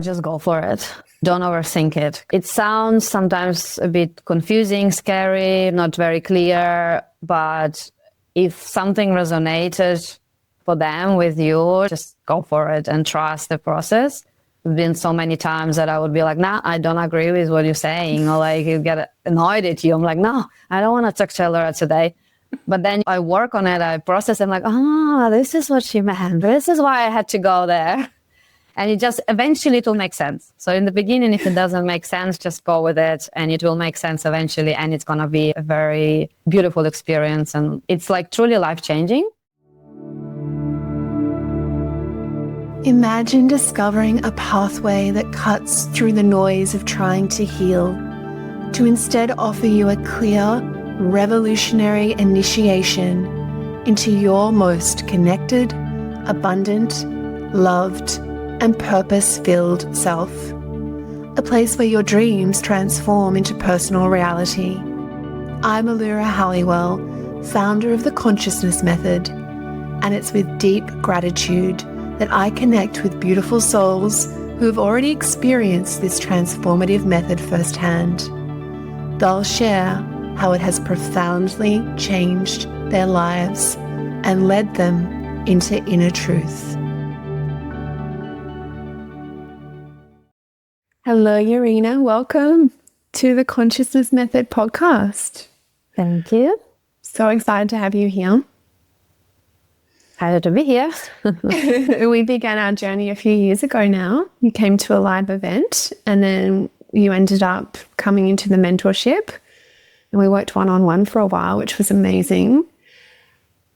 Just go for it. Don't overthink it. It sounds sometimes a bit confusing, scary, not very clear, but if something resonated for them with you, just go for it and trust the process. There's been so many times that I would be like, nah, I don't agree with what you're saying, or like you get annoyed at you. I'm like, no, I don't want to talk to Allura today. But then I work on it, I process, I'm like, this is what she meant. This is why I had to go there. And it just eventually it will make sense. So in the beginning, if it doesn't make sense, just go with it and it will make sense eventually. And it's going to be a very beautiful experience. And it's like truly life-changing. Imagine discovering a pathway that cuts through the noise of trying to heal to instead offer you a clear, revolutionary initiation into your most connected, abundant, loved, and purpose-filled self. A place where your dreams transform into personal reality. I'm Allura Halliwell, founder of the Consciousness Method, and it's with deep gratitude that I connect with beautiful souls who have already experienced this transformative method firsthand. They'll share how it has profoundly changed their lives and led them into inner truth. Hello, Yarina. Welcome to the Consciousness Method podcast. Thank you. So excited to have you here. Happy to be here. We began our journey a few years ago now. You came to a live event and then you ended up coming into the mentorship and we worked one-on-one for a while, which was amazing.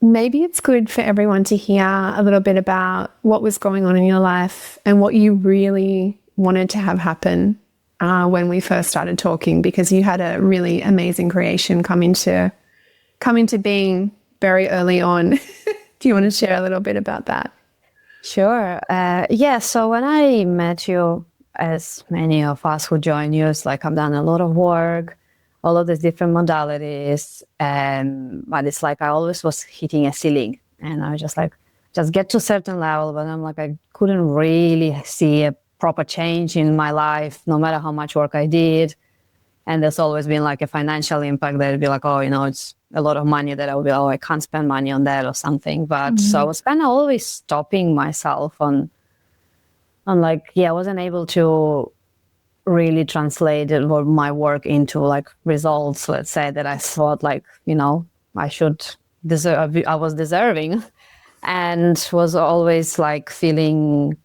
Maybe it's good for everyone to hear a little bit about what was going on in your life and what you really wanted to have happen when we first started talking, because you had a really amazing creation come into being very early on. Do you want to share a little bit about that? Sure. So when I met you, as many of us who join you, it's like I've done a lot of work, all of these different modalities, but it's like I always was hitting a ceiling, and I was just like, just get to a certain level, but I'm like, I couldn't really see a proper change in my life, no matter how much work I did. And there's always been like a financial impact that would be like, it's a lot of money that I would be, I can't spend money on that or something. But so I was kind of always stopping myself on like, I wasn't able to really translate my work into like results, let's say, that I thought like, I was deserving, and was always like feeling.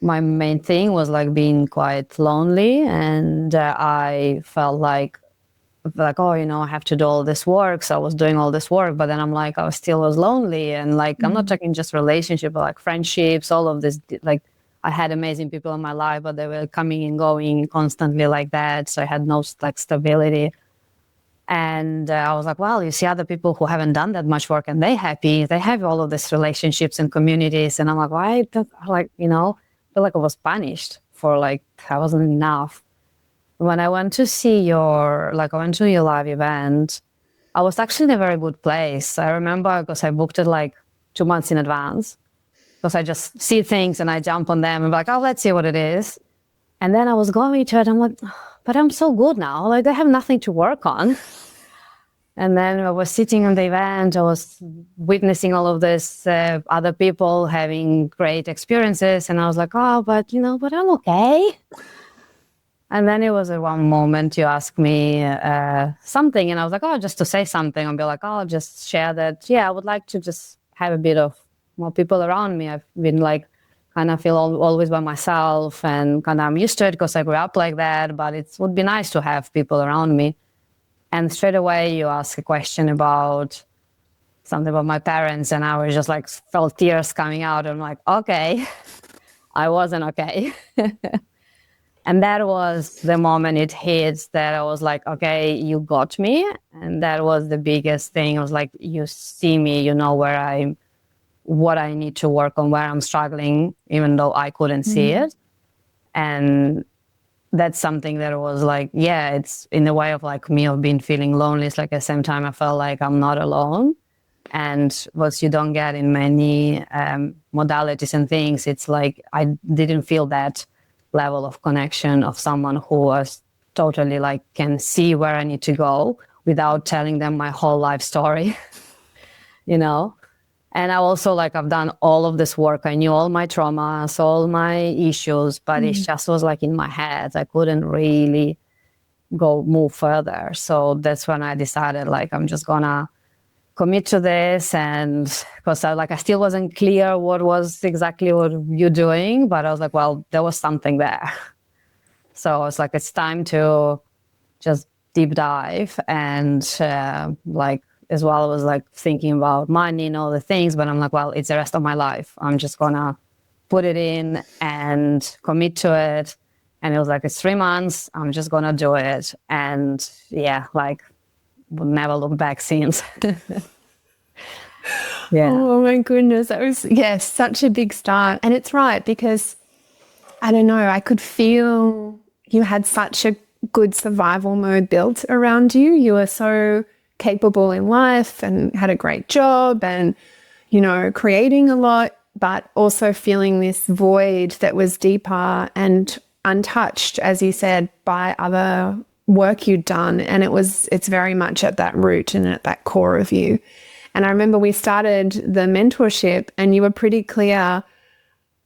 My main thing was like being quite lonely, and I felt like, I have to do all this work. So I was doing all this work, but then I'm like, I still was lonely. And like, I'm not talking just relationship, but like friendships, all of this, like I had amazing people in my life, but they were coming and going constantly like that. So I had no like stability. And I was like, well, you see other people who haven't done that much work and they happy, they have all of these relationships and communities. And I'm like, why? Feel like I was punished for like, I wasn't enough. When I went to your live event, I was actually in a very good place. I remember because I booked it like 2 months in advance, because I just see things and I jump on them and be like, let's see what it is. And then I was going to it, I'm like, but I'm so good now. Like I have nothing to work on. And then I was sitting on the event, I was witnessing all of this, other people having great experiences. And I was like, but I'm okay. And then it was at one moment you asked me something, and I was like, just to say something. I'll be like, I'll just share that. I would like to just have a bit of more people around me. I've been like, kind of feel always by myself, and kind of I'm used to it because I grew up like that, but it would be nice to have people around me. And straight away you ask a question about something about my parents, and I was just like, felt tears coming out. I'm like, okay, I wasn't okay. And that was the moment it hits that I was like, okay, you got me. And that was the biggest thing. I was like, you see me, you know what I need to work on, where I'm struggling, even though I couldn't see it. And that's something that was like, it's in a way of like me of being feeling lonely. It's like at the same time I felt like I'm not alone. And what you don't get in many modalities and things, it's like I didn't feel that level of connection of someone who was totally like can see where I need to go without telling them my whole life story, you know? And I also like, I've done all of this work. I knew all my traumas, all my issues, but it just was like in my head. I couldn't really move further. So that's when I decided like, I'm just gonna commit to this. And because I still wasn't clear what was exactly what you're doing, but I was like, well, there was something there. So I was like, it's time to just deep dive. And like, as well, I was like thinking about money and all the things, but I'm like, well, it's the rest of my life. I'm just gonna put it in and commit to it. And it was like, it's 3 months. I'm just gonna do it. And yeah, like, will never look back since. Yeah. Oh my goodness. That was, such a big start. And it's right, because I don't know, I could feel you had such a good survival mode built around you. You were so capable in life and had a great job and, you know, creating a lot, but also feeling this void that was deeper and untouched, as you said, by other work you'd done. And it's very much at that root and at that core of you. And I remember we started the mentorship and you were pretty clear,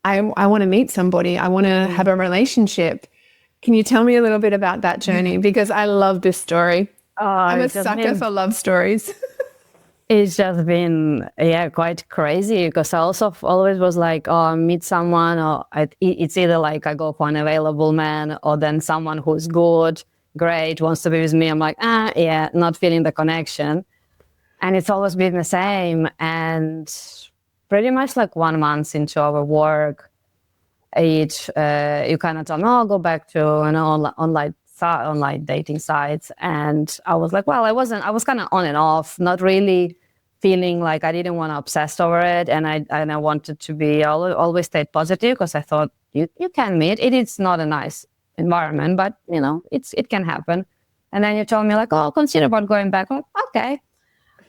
I want to meet somebody. I want to have a relationship. Can you tell me a little bit about that journey? Because I love this story. I'm a sucker for love stories. It's just been, quite crazy, because I also always was like, oh, I meet someone, or it's either like I go for an available man, or then someone who's good, great, wants to be with me. I'm like, not feeling the connection. And it's always been the same. And pretty much like 1 month into our work, you kind of told me, I'll go back to an online dating sites. And I was like, well, I was kind of on and off, not really feeling like I didn't want to obsess over it. And I wanted to be always stayed positive, because I thought you can meet. It is not a nice environment, but you know, it can happen. And then you told me like, oh, consider about going back. I'm like, okay.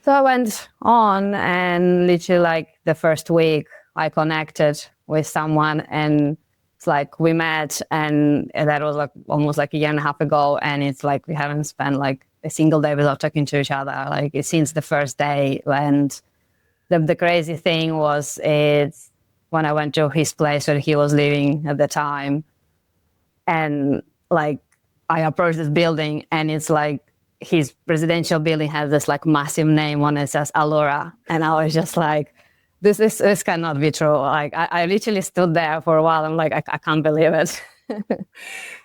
So I went on, and literally like the first week I connected with someone, and it's like we met, and that was like almost like a year and a half ago. And it's like we haven't spent like a single day without talking to each other, like since the first day. And the crazy thing was, it's when I went to his place where he was living at the time, and like I approached this building, and it's like his residential building has this like massive name on it, says Allura. And I was just like, this cannot be true. Like I literally stood there for a while. I'm like, I can't believe it.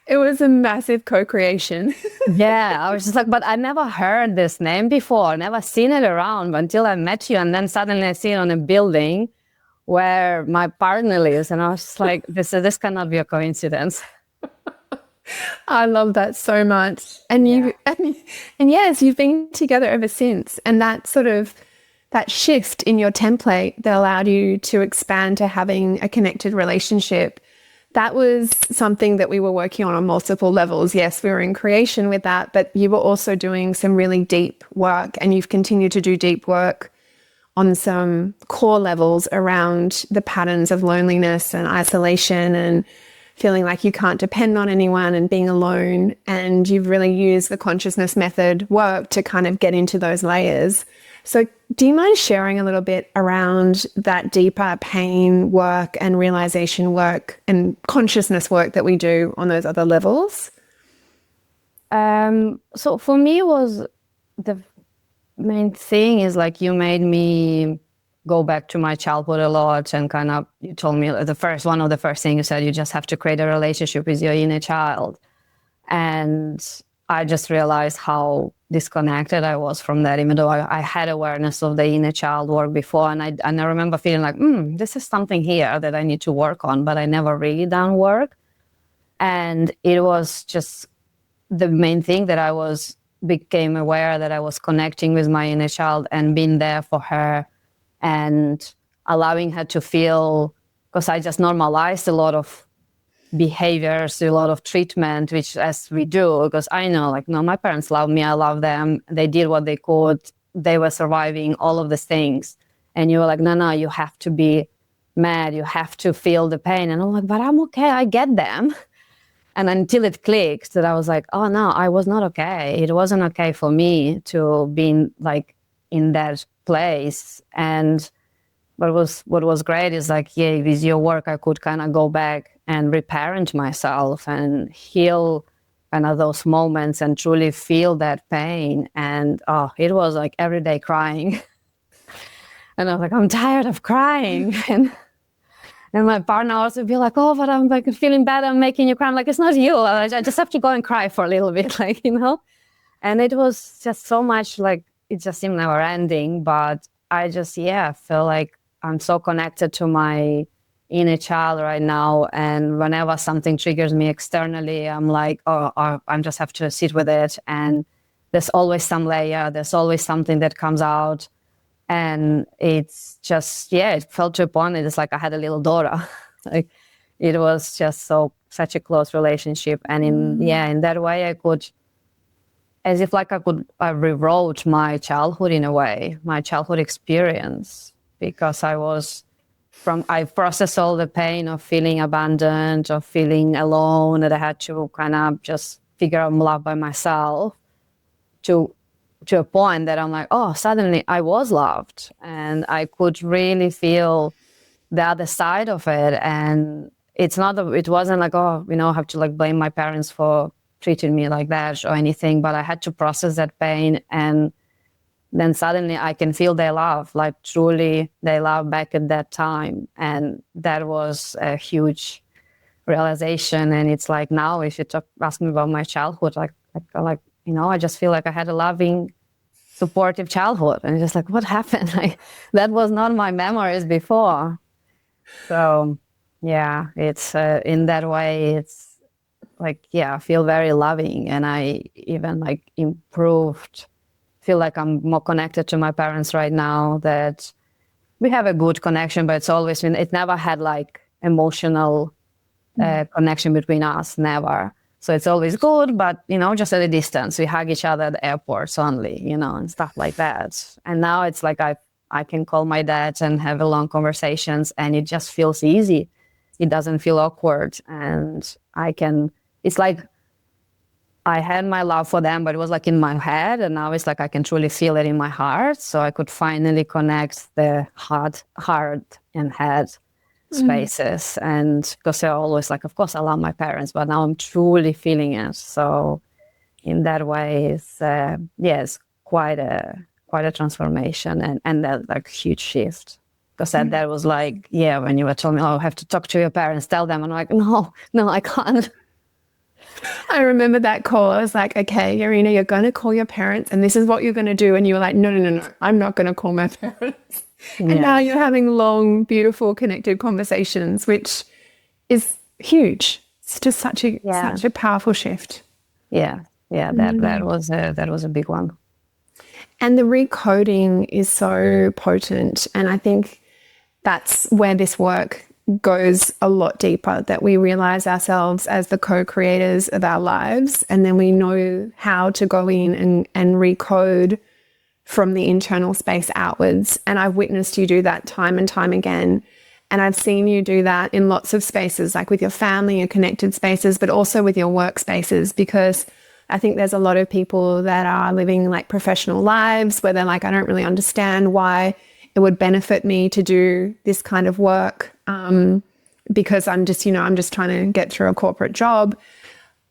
It was a massive co-creation. Yeah, I was just like, but I never heard this name before, never seen it around until I met you. And then suddenly I see it on a building where my partner lives. And I was just like, this cannot be a coincidence. I love that so much. And and yes, you've been together ever since. And that sort of that shift in your template that allowed you to expand to having a connected relationship, that was something that we were working on multiple levels. Yes, we were in creation with that, but you were also doing some really deep work, and you've continued to do deep work on some core levels around the patterns of loneliness and isolation and feeling like you can't depend on anyone and being alone. And you've really used the consciousness method work to kind of get into those layers. So do you mind sharing a little bit around that deeper pain work and realization work and consciousness work that we do on those other levels? So for me, was the main thing is like you made me go back to my childhood a lot, and kind of you told me one of the first things you said, you just have to create a relationship with your inner child. And I just realized how disconnected I was from that, even though I had awareness of the inner child work before. And I remember feeling like, this is something here that I need to work on, but I never really done work. And it was just the main thing that became aware that I was connecting with my inner child and being there for her and allowing her to feel, because I just normalized a lot of behaviors, a lot of treatment, which as we do, because I know, like, no, my parents love me, I love them, they did what they could, they were surviving all of these things. And you were like, no, you have to be mad, you have to feel the pain. And I'm like, but I'm okay, I get them. And until it clicked that I was like, oh no, I was not okay. It wasn't okay for me to be like in that place. And what was great is like, yeah, with your work, I could kind of go back and reparent myself and heal kind of those moments and truly feel that pain. And it was like every day crying. And I was like, I'm tired of crying. And my partner also would be like, oh, but I'm like feeling bad. I'm making you cry. I'm like, it's not you. I just have to go and cry for a little bit, like, you know? And it was just so much like, it just seemed never ending. But I just, feel like I'm so connected to my inner child right now. And whenever something triggers me externally, I'm like, I just have to sit with it. And there's always some layer. There's always something that comes out. And it's just, it felt to a point, it's like I had a little daughter. Like it was just such a close relationship. And in that way I could, as if like I rewrote my childhood in a way, my childhood experience, because I processed all the pain of feeling abandoned, of feeling alone, that I had to kind of just figure out love by myself to a point that I'm like, suddenly I was loved and I could really feel the other side of it. And it wasn't like, I have to like blame my parents for treating me like that or anything, but I had to process that pain. And then suddenly I can feel their love, like truly they love back at that time. And that was a huge realization. And it's like now if you ask me about my childhood, I just feel like I had a loving, supportive childhood. And just like, what happened? Like, that was not my memories before. So, it's in that way, it's like, I feel very loving. And I even like improved, feel like I'm more connected to my parents right now, that we have a good connection, but it never had like emotional connection between us, never. So it's always good, but, just at a distance. We hug each other at the airports only, and stuff like that. And now it's like I can call my dad and have a long conversations and it just feels easy. It doesn't feel awkward. And it's like I had my love for them, but it was like in my head. And now it's like I can truly feel it in my heart. So I could finally connect the heart and head spaces. And because they're always like, of course I love my parents, but now I'm truly feeling it. So in that way it's quite a transformation and that like huge shift, because that was like, when you were telling me, I have to talk to your parents, tell them, and I'm like, no I can't. I remember that call. I was like, okay, Yarina, you're going to call your parents and this is what you're going to do. And you were like, no, I'm not going to call my parents. And now you're having long, beautiful, connected conversations, which is huge. It's just such a powerful shift. That was a big one. And the recoding is so potent. And I think that's where this work goes a lot deeper, that we realize ourselves as the co-creators of our lives. And then we know how to go in and recode from the internal space outwards. And I've witnessed you do that time and time again. And I've seen you do that in lots of spaces, like with your family, your connected spaces, but also with your workspaces, because I think there's a lot of people that are living like professional lives where they're like, I don't really understand why it would benefit me to do this kind of work, because I'm just trying to get through a corporate job.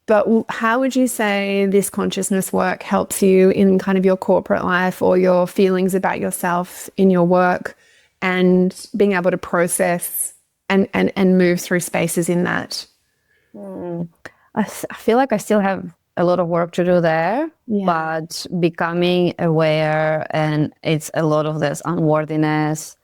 But how would you say this consciousness work helps you in kind of your corporate life or your feelings about yourself in your work and being able to process and move through spaces in that? I feel like I still have a lot of work to do there, but becoming aware, and it's a lot of this unworthiness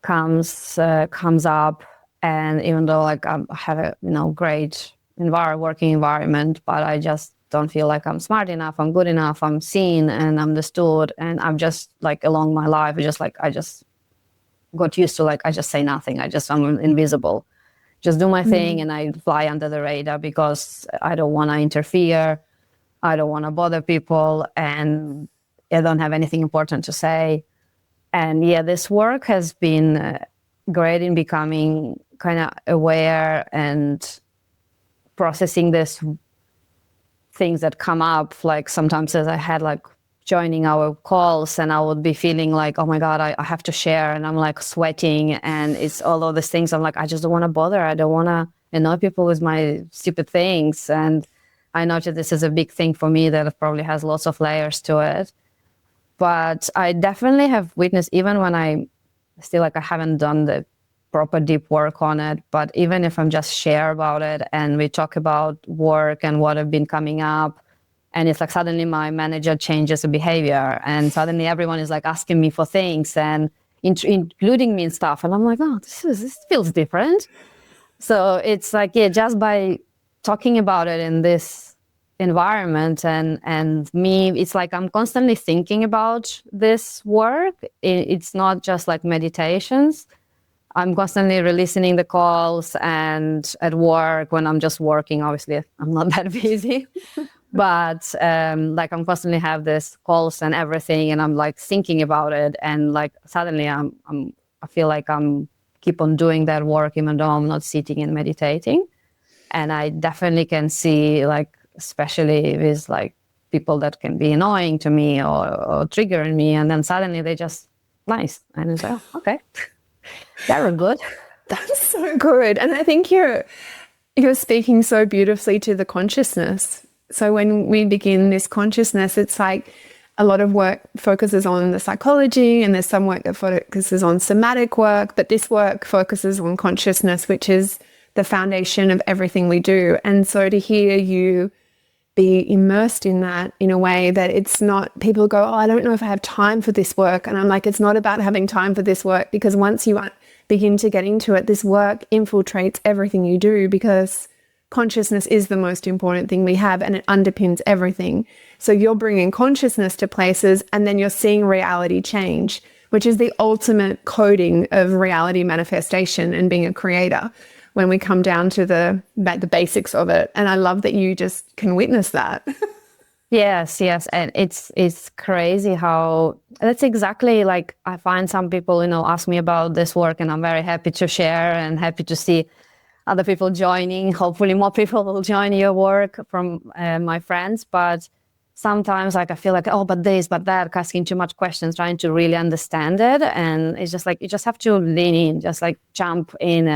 comes up. And even though like I have a great working environment, but I just don't feel like I'm smart enough, I'm good enough, I'm seen and understood. And I'm just like along my life, I just got used to like, I just say nothing. I'm invisible, just do my thing and I fly under the radar because I don't want to interfere. I don't want to bother people and I don't have anything important to say. And this work has been great in becoming kind of aware and processing this things that come up, like sometimes as I had like joining our calls and I would be feeling like, oh my God, I have to share, and I'm like sweating, and it's all of these things. I'm like, I just don't want to bother. I don't want to annoy people with my stupid things. And I know that this is a big thing for me that probably has lots of layers to it. But I definitely have witnessed, even when I still like I haven't done the proper deep work on it, but even if I'm just share about it and we talk about work and what have been coming up, and it's like suddenly my manager changes the behavior and suddenly everyone is like asking me for things and including me in stuff, and I'm like, oh, this feels different. So it's like, yeah, just by talking about it in this environment and me, it's like I'm constantly thinking about this work. It's not just like meditations. I'm constantly re-listening the calls, and at work when I'm just working, obviously I'm not that busy, but like I'm constantly have this calls and everything, and I'm like thinking about it, and like suddenly I feel like I'm keep on doing that work even though I'm not sitting and meditating. And I definitely can see, like, especially with like people that can be annoying to me or triggering me, and then suddenly they just nice, and it's like, oh, okay. Very good. That's so good. And I think you're speaking so beautifully to the consciousness. So when we begin this consciousness, it's like a lot of work focuses on the psychology, and there's some work that focuses on somatic work, but this work focuses on consciousness, which is the foundation of everything we do. And so to hear you be immersed in that in a way that it's not, people go, oh, I don't know if I have time for this work. And I'm like, it's not about having time for this work, because once you begin to get into it, this work infiltrates everything you do, because consciousness is the most important thing we have and it underpins everything. So you're bringing consciousness to places and then you're seeing reality change, which is the ultimate coding of reality manifestation and being a creator when we come down to the basics of it. And I love that you just can witness that. Yes. And it's crazy how that's exactly like I find some people, ask me about this work, and I'm very happy to share and happy to see other people joining. Hopefully more people will join your work from my friends. But sometimes like I feel like, oh, but this, but that, asking too much questions, trying to really understand it. And it's just like, you just have to lean in, just like jump in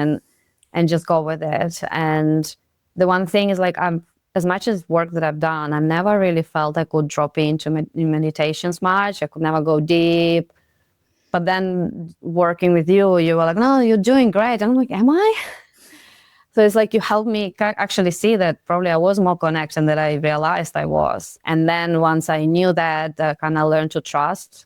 and just go with it. And the one thing is like, as much as work that I've done, I never really felt I could drop into meditations much. I could never go deep. But then working with you were like, no, you're doing great. And I'm like, am I? So it's like you helped me actually see that probably I was more connected than I realized I was. And then once I knew that, I kind of learned to trust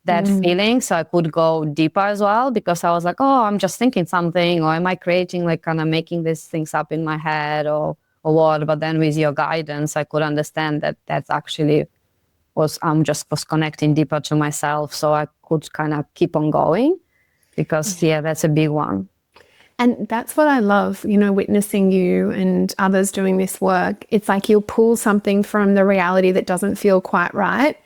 that feeling, so I could go deeper as well, because I was like, oh, I'm just thinking something, or am I creating, like kind of making these things up in my head or what? But then with your guidance, I could understand that that's actually was connecting deeper to myself, so I could kind of keep on going, because that's a big one. And that's what I love, witnessing you and others doing this work. It's like you'll pull something from the reality that doesn't feel quite right,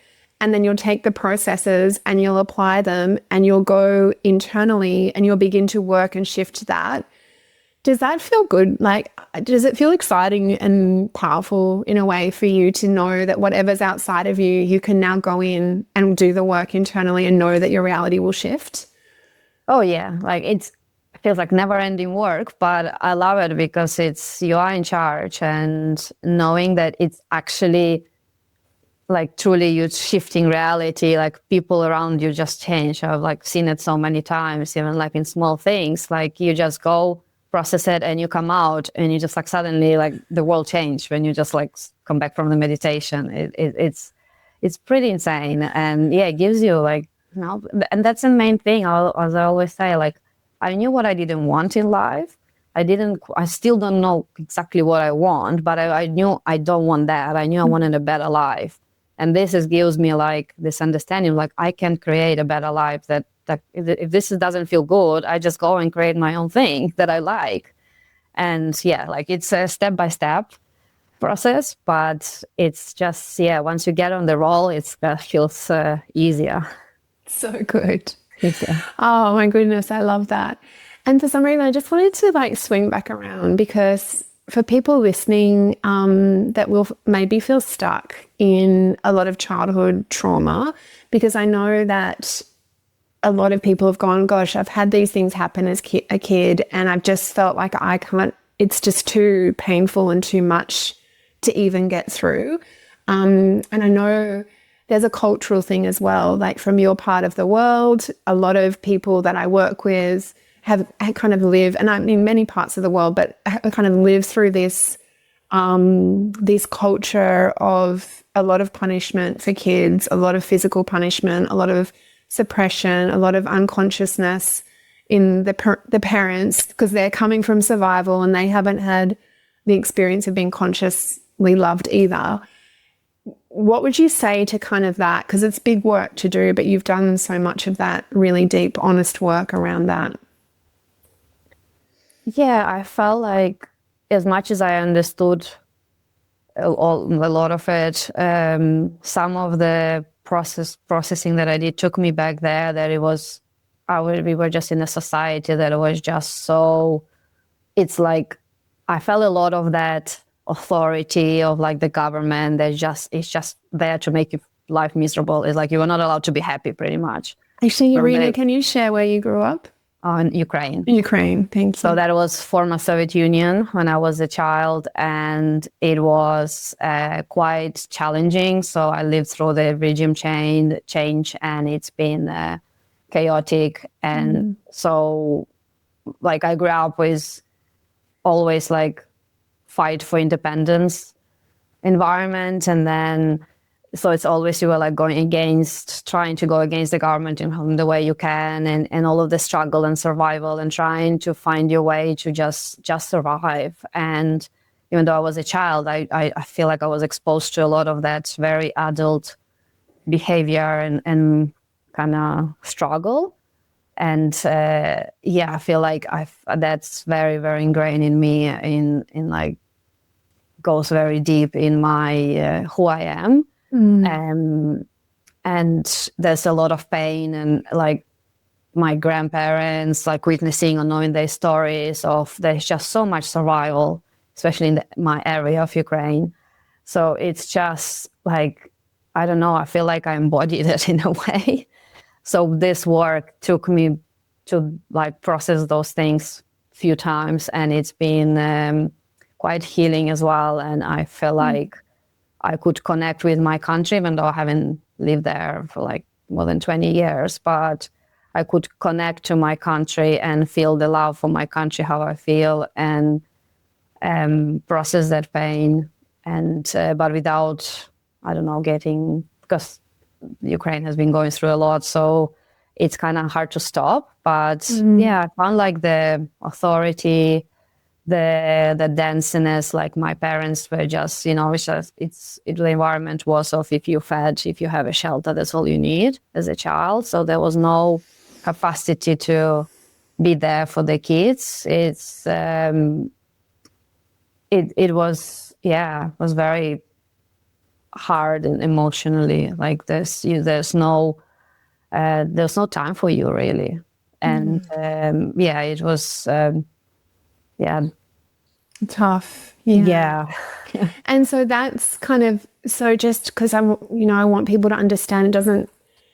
and then you'll take the processes and you'll apply them, and you'll go internally and you'll begin to work and shift that. Does that feel good? Like, does it feel exciting and powerful in a way for you to know that whatever's outside of you, you can now go in and do the work internally and know that your reality will shift? Oh yeah, like it feels like never-ending work, but I love it because you are in charge, and knowing that it's actually like truly you're shifting reality, like people around you just change. I've like seen it so many times, even like in small things, like you just go process it and you come out and you just like suddenly like the world changed when you just like come back from the meditation. It's pretty insane. And yeah, it gives you like, and that's the main thing. As I always say, like I knew what I didn't want in life. I still don't know exactly what I want, but I knew I don't want that. I knew I wanted a better life. And this gives me like this understanding, like I can create a better life, that if this doesn't feel good, I just go and create my own thing that I like. And yeah, like it's a step-by-step process, but it's just, once you get on the roll, it feels easier. So good. Yeah. Oh my goodness, I love that. And for some reason, I just wanted to like swing back around, because for people listening that will maybe feel stuck in a lot of childhood trauma, because I know that a lot of people have gone, gosh, I've had these things happen as a kid, and I've just felt like I can't, it's just too painful and too much to even get through. And I know there's a cultural thing as well, like from your part of the world, a lot of people that I work with have kind of live, and I'm in many parts of the world, but kind of live through this culture of a lot of punishment for kids, a lot of physical punishment, a lot of suppression, a lot of unconsciousness in the parents, because they're coming from survival and they haven't had the experience of being consciously loved either. What would you say to kind of that? Because it's big work to do, but you've done so much of that really deep, honest work around that. Yeah, I felt like as much as I understood a lot of it, some of the processing that I did took me back there, that it was, we were just in a society that was just so, it's like, I felt a lot of that authority of like the government that it's just there to make your life miserable. It's like you were not allowed to be happy pretty much. Actually, Yarina, can you share where you grew up? In Ukraine. In Ukraine, thank you. So that was former Soviet Union when I was a child, and it was quite challenging. So I lived through the regime change, and it's been chaotic. And so, like, I grew up with always like fight for independence environment, and then so it's always you were like trying to go against the government in the way you can, and all of the struggle and survival and trying to find your way to just survive. And even though I was a child, I feel like I was exposed to a lot of that very adult behavior and kind of struggle. And I feel like that's very, very ingrained in me, in like goes very deep in my who I am. And there's a lot of pain, and like my grandparents, like witnessing or knowing their stories of, there's just so much survival, especially in my area of Ukraine. So it's just like, I don't know, I feel like I embodied it in a way. So this work took me to like process those things a few times, and it's been quite healing as well. And I feel like I could connect with my country, even though I haven't lived there for like more than 20 years, but I could connect to my country and feel the love for my country, how I feel, and process that pain. And but without, I don't know, because Ukraine has been going through a lot, so it's kind of hard to stop. But I found like the authority, the denseness, like my parents were just, the environment was of, if you have a shelter, that's all you need as a child. So there was no capacity to be there for the kids. It was very hard and emotionally, like this, there's no time for you really. And it was tough. Yeah. And so that's kind of, so just because I want people to understand,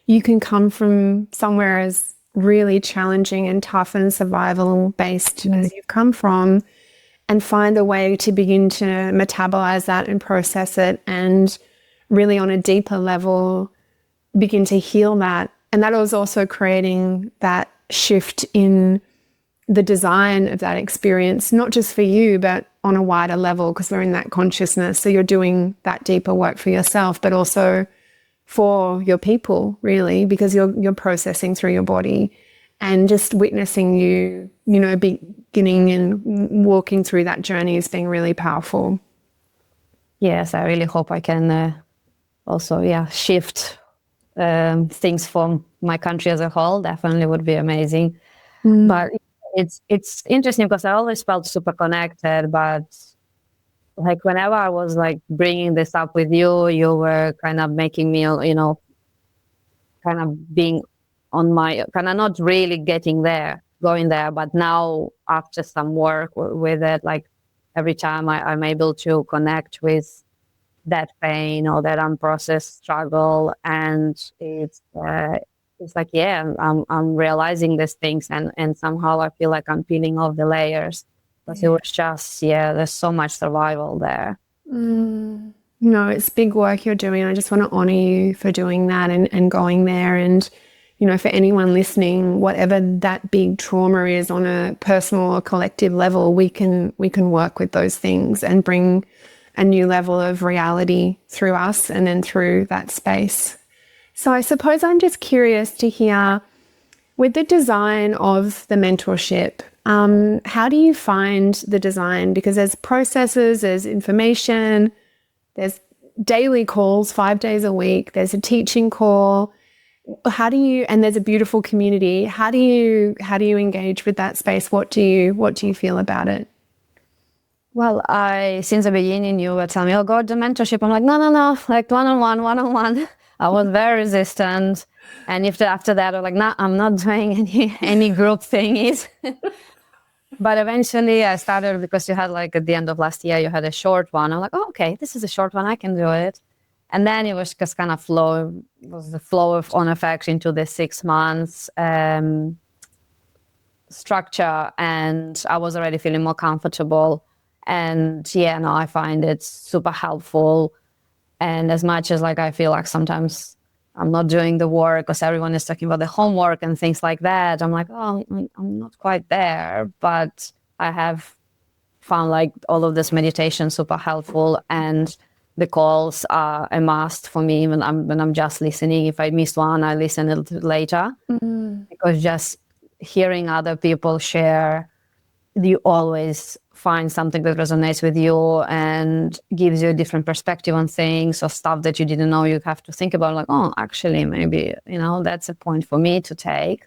you can come from somewhere as really challenging and tough and survival based as you've come from, and find a way to begin to metabolize that and process it, and really on a deeper level begin to heal that. And that was also creating that shift in the design of that experience, not just for you, but on a wider level, because we're in that consciousness. So you're doing that deeper work for yourself, but also for your people, really, because you're processing through your body, and just witnessing you, beginning and walking through that journey has been really powerful. Yes, I really hope I can also, shift things for my country as a whole. Definitely would be amazing. But it's interesting because I always felt super connected, but like whenever I was like bringing this up with you, you were kind of making me, kind of being on my, kind of not really going there. But now after some work with it, like every time I'm able to connect with that pain or that unprocessed struggle, and it's like, yeah, I'm realizing these things, and somehow I feel like I'm peeling off the layers, because it was just, yeah, there's so much survival there. No, it's big work you're doing. I just want to honor you for doing that and going there. And, you know, for anyone listening, whatever that big trauma is on a personal or collective level, we can work with those things and bring a new level of reality through us and then through that space. So I suppose I'm just curious to hear, with the design of the mentorship, how do you find the design? Because there's processes, there's information, there's daily calls, 5 days a week, there's a teaching call. How do you, and there's a beautiful community. How do you engage with that space? What do you feel about it? Well, since the beginning, you were telling me, oh, go to mentorship. I'm like, no, like one-on-one. I was very resistant. And after that, I was like, no, I'm not doing any group thingies. But eventually I started, because you had, like, at the end of last year, you had a short one. I'm like, oh, okay, this is a short one, I can do it. And then it was just kind of the flow of on effect into the 6 months structure. And I was already feeling more comfortable. And yeah, no, I find it super helpful. And as much as, like, I feel like sometimes I'm not doing the work because everyone is talking about the homework and things like that, I'm like, oh, I'm not quite there. But I have found, like, all of this meditation super helpful, and the calls are a must for me when I'm just listening. If I miss one, I listen a little later, because just hearing other people share, you always find something that resonates with you and gives you a different perspective on things, or stuff that you didn't know you have to think about, like, oh, actually, maybe, you know, that's a point for me to take.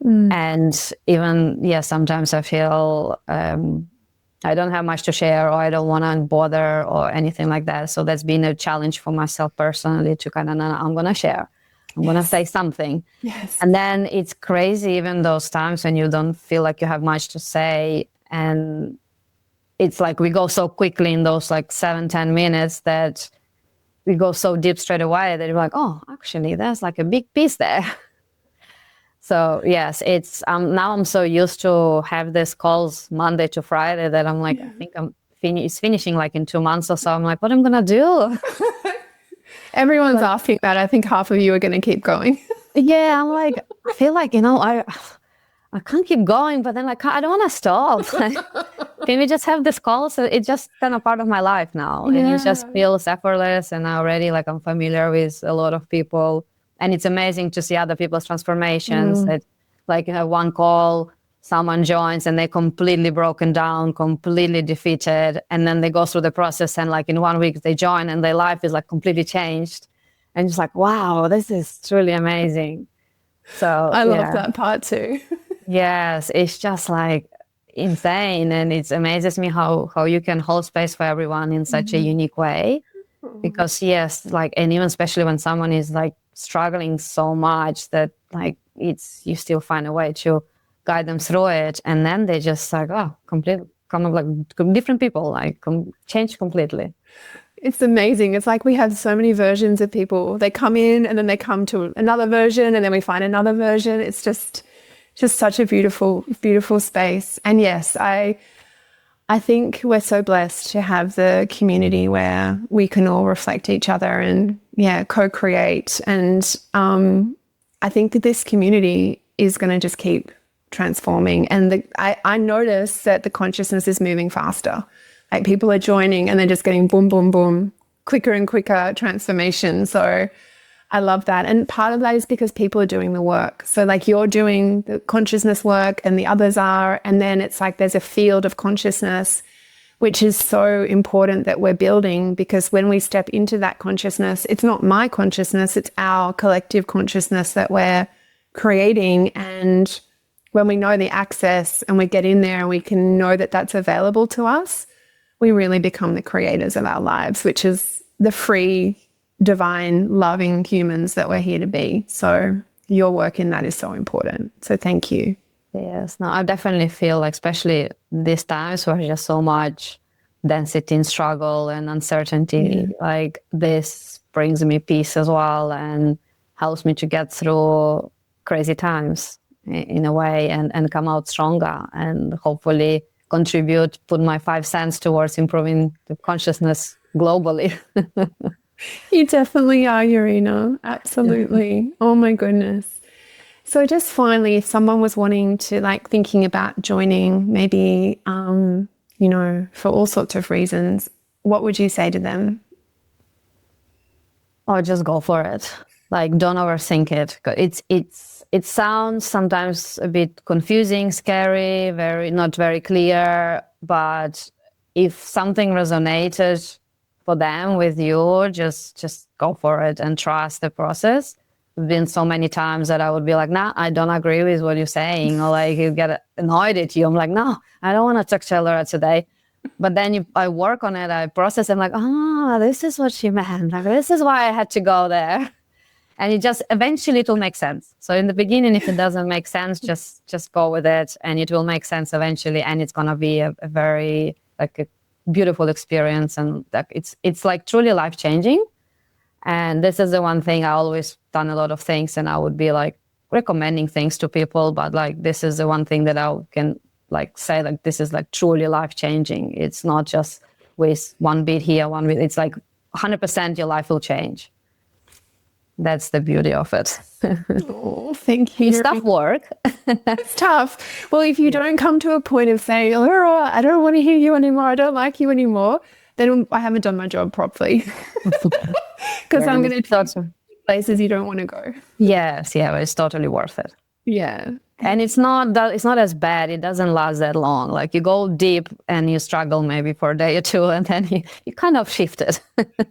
And even, yeah, sometimes I feel I don't have much to share, or I don't want to bother or anything like that. So that's been a challenge for myself personally, to kind of, no, I'm going to share. I'm going to say something. Yes. And then it's crazy, even those times when you don't feel like you have much to say. And it's like we go so quickly in those, like, 7-10 minutes, that we go so deep straight away that you're like, oh, actually, there's, like, a big piece there. So yes, it's now I'm so used to have these calls Monday to Friday that I'm like, I think it's finishing, like, in 2 months or so. I'm like, what am I going to do? Everyone's asking that. I think half of you are going to keep going. Yeah, I'm like, I feel like, you know, I can't keep going, but then, like, I don't want to stop. Can we just have this call? So it's just kind of part of my life now. And it just feels effortless. And already, like, I'm familiar with a lot of people. And it's amazing to see other people's transformations. That, like, you have one call, someone joins and they're completely broken down, completely defeated. And then they go through the process, and, like, in 1 week they join and their life is, like, completely changed. And it's like, wow, this is truly amazing. So I love that part too. Yes, it's just, like, insane. And it amazes me how you can hold space for everyone in such a unique way. Because yes, like, and even especially when someone is, like, struggling so much that, like, you still find a way to guide them through it. And then they just, like, oh, completely, kind of, like, different people, like, change completely. It's amazing. It's like we have so many versions of people. They come in and then they come to another version, and then we find another version. It's just such a beautiful, beautiful space. And yes, I think we're so blessed to have the community where we can all reflect each other and, yeah, co-create. And I think that this community is going to just keep transforming. And I notice that the consciousness is moving faster. Like, people are joining and they're just getting boom, boom, boom, quicker and quicker transformation. So I love that. And part of that is because people are doing the work. So, like, you're doing the consciousness work and the others are, and then it's like there's a field of consciousness, which is so important that we're building, because when we step into that consciousness, it's not my consciousness, it's our collective consciousness that we're creating. And when we know the access and we get in there and we can know that that's available to us, we really become the creators of our lives, which is the free, divine, loving humans that we're here to be. So your work in that is so important. So thank you. Yes, no, I definitely feel like, especially these times where there's just so much density and struggle and uncertainty. Like this brings me peace as well and helps me to get through crazy times in a way and come out stronger and hopefully contribute, put my 5 cents towards improving the consciousness globally. You definitely are, Yarina. Absolutely. Oh my goodness. So just finally, if someone was wanting to like thinking about joining, maybe, you know, for all sorts of reasons, what would you say to them? Oh, just go for it. Like, don't overthink it. It sounds sometimes a bit confusing, scary, not very clear. But if something resonated for them with you, just go for it and trust the process. There's been so many times that I would be like, nah, I don't agree with what you're saying, or like you get annoyed at you. I'm like, no, I don't want to talk to Allura today. But then I work on it, I process. I'm like, this is what she meant. Like, this is why I had to go there. And it just eventually it will make sense. So in the beginning, if it doesn't make sense, just go with it, and it will make sense eventually. And it's gonna be a very like a beautiful experience, and it's like truly life changing. And this is the one thing I always done a lot of things, and I would be like recommending things to people, but like this is the one thing that I can like say like this is like truly life changing. It's not just with one bit here, one bit. It's like 100% your life will change. That's the beauty of it. Oh, thank you. It's tough work. It's tough. Well, if you don't come to a point of saying, Allura, I don't want to hear you anymore, I don't like you anymore, then I haven't done my job properly. Because I'm going to take places you don't want to go. Yes, yeah, it's totally worth it. Yeah. And it's not as bad. It doesn't last that long. Like you go deep and you struggle maybe for a day or two, and then you kind of shift it.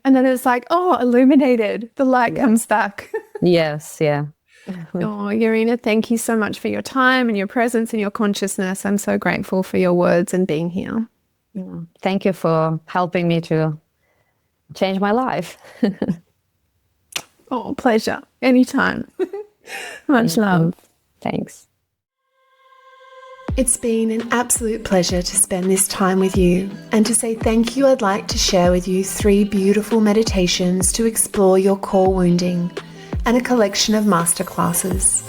And then it's like, illuminated. The light comes back. Yes, yeah. Oh, Yarina, thank you so much for your time and your presence and your consciousness. I'm so grateful for your words and being here. Yeah. Thank you for helping me to change my life. Oh, pleasure. Anytime. Much love. Thanks. It's been an absolute pleasure to spend this time with you, and to say thank you, I'd like to share with you 3 beautiful meditations to explore your core wounding and a collection of masterclasses.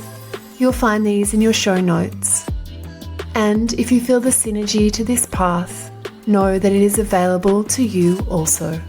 You'll find these in your show notes. And if you feel the synergy to this path, know that it is available to you also.